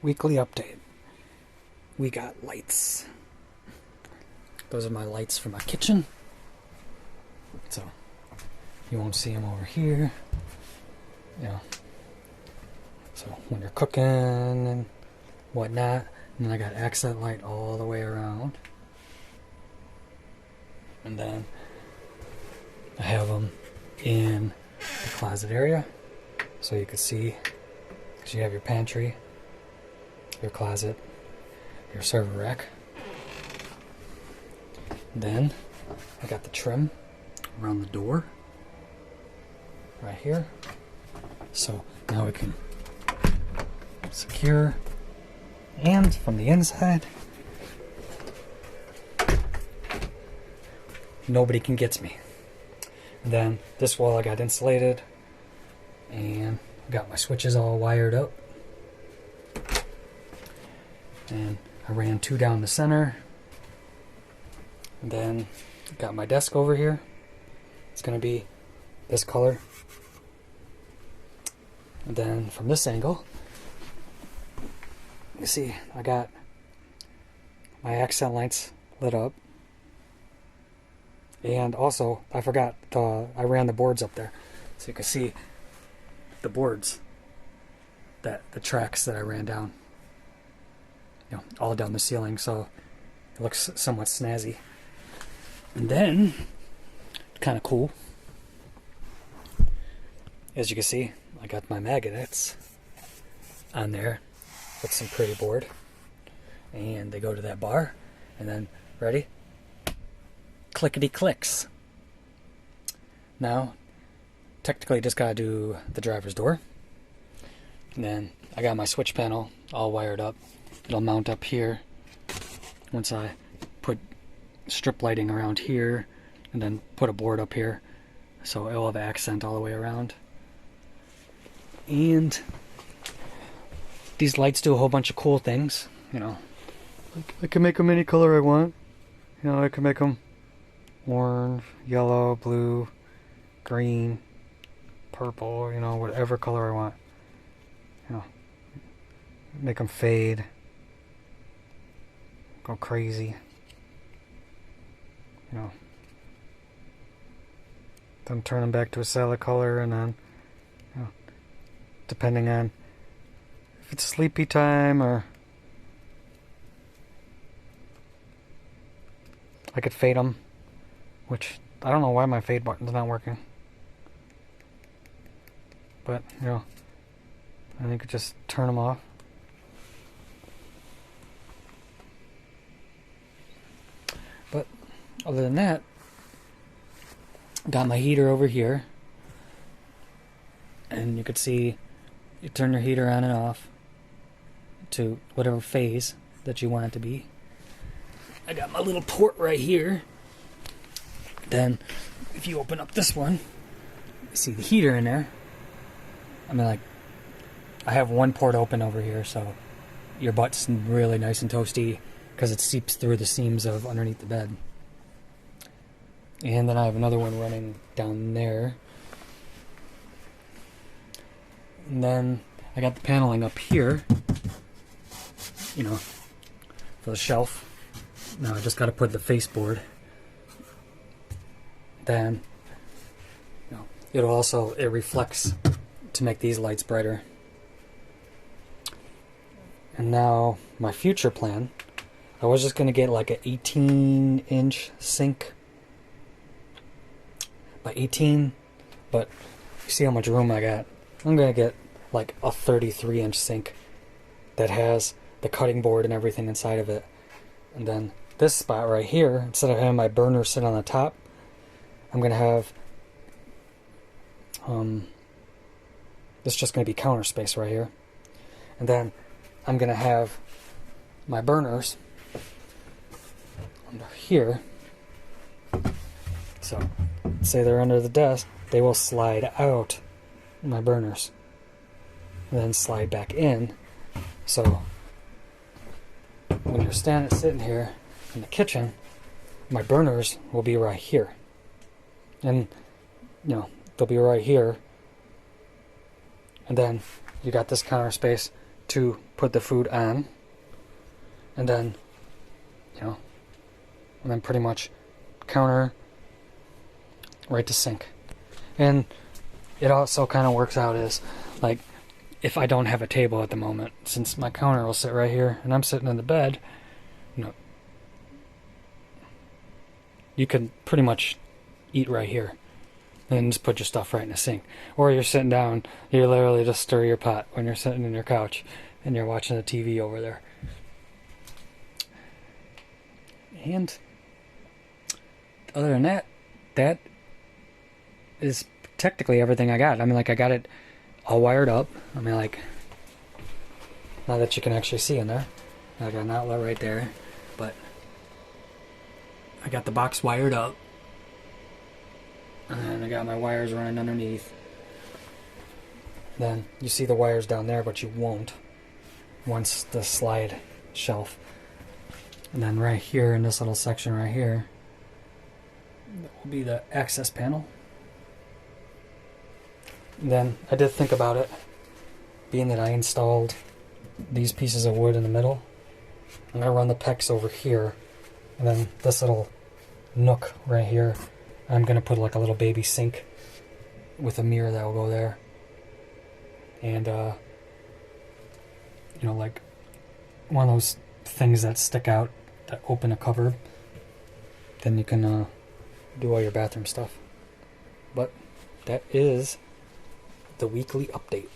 weekly update. We got lights. Those are my lights for my kitchen. So you won't see them over here. You know. So when you're cooking and whatnot, and then I got accent light all the way around. And then I have them in the closet area, so you can see. Because you have your pantry, your closet, your server rack. Then I got the trim around the door right here. So now we can secure, and from the inside nobody can get me. And then this wall I got insulated, and got my switches all wired up, and I ran 2 down the center. And then got my desk over here. It's gonna be this color. And then from this angle, you see I got my accent lights lit up. And also, I forgot, I ran the boards up there. So you can see the boards, the tracks that I ran down. You know, all down the ceiling, so it looks somewhat snazzy. And then, kind of cool, as you can see, I got my magnets on there with some pretty board. And they go to that bar, and then, ready? Clickety clicks. Now, technically just gotta do the driver's door. And then I got my switch panel all wired up. It'll mount up here once I put strip lighting around here, and then put a board up here, so it'll have accent all the way around. And these lights do a whole bunch of cool things, you know. I can make them any color I want. You know, I can make them orange, yellow, blue, green, purple, you know, whatever color I want. You know, make them fade, go crazy, you know, then turn them back to a solid color, and then, you know, depending on if it's sleepy time, or I could fade them, which I don't know why my fade button's not working, but you know, and you could just turn them off. But other than that, got my heater over here, and you could see you turn your heater on and off to whatever phase that you want it to be. I got my little port right here. Then if you open up this one, you see the heater in there. I mean, like, I have one port open over here, so your butt's really nice and toasty because it seeps through the seams of underneath the bed. And then I have another one running down there. And then I got the paneling up here, you know, for the shelf. Now I just got to put the faceboard. Then, you know, it reflects to make these lights brighter. And now my future plan, I was just going to get like an 18-inch sink by 18, but you see how much room I got. I'm going to get like a 33-inch sink that has the cutting board and everything inside of it. And then this spot right here, instead of having my burner sit on the top, I'm going to have this is just going to be counter space right here. And then I'm going to have my burners under here. So, say they're under the desk, they will slide out, my burners, and then slide back in. So, when you're sitting here in the kitchen, my burners will be right here. And, you know, they'll be right here. And then you got this counter space to put the food on, and then, and then pretty much counter right to sink. And it also kind of works out as, like, if I don't have a table at the moment, since my counter will sit right here and I'm sitting in the bed, you can pretty much eat right here and just put your stuff right in the sink. Or you're sitting down, you literally just stir your pot when you're sitting in your couch and you're watching the TV over there. And other than that, that is technically everything I got. I mean, like, I got it all wired up. I mean, like, not that you can actually see in there. I got an outlet right there, but I got the box wired up. And then I got my wires running underneath. Then you see the wires down there, but you won't once the slide shelf. And then right here in this little section right here, that will be the access panel. And then I did think about it, being that I installed these pieces of wood in the middle. I'm going to run the PEX over here, and then this little nook right here, I'm going to put like a little baby sink with a mirror that will go there. And, like one of those things that stick out that open a cupboard. Then you can do all your bathroom stuff. But that is the weekly update.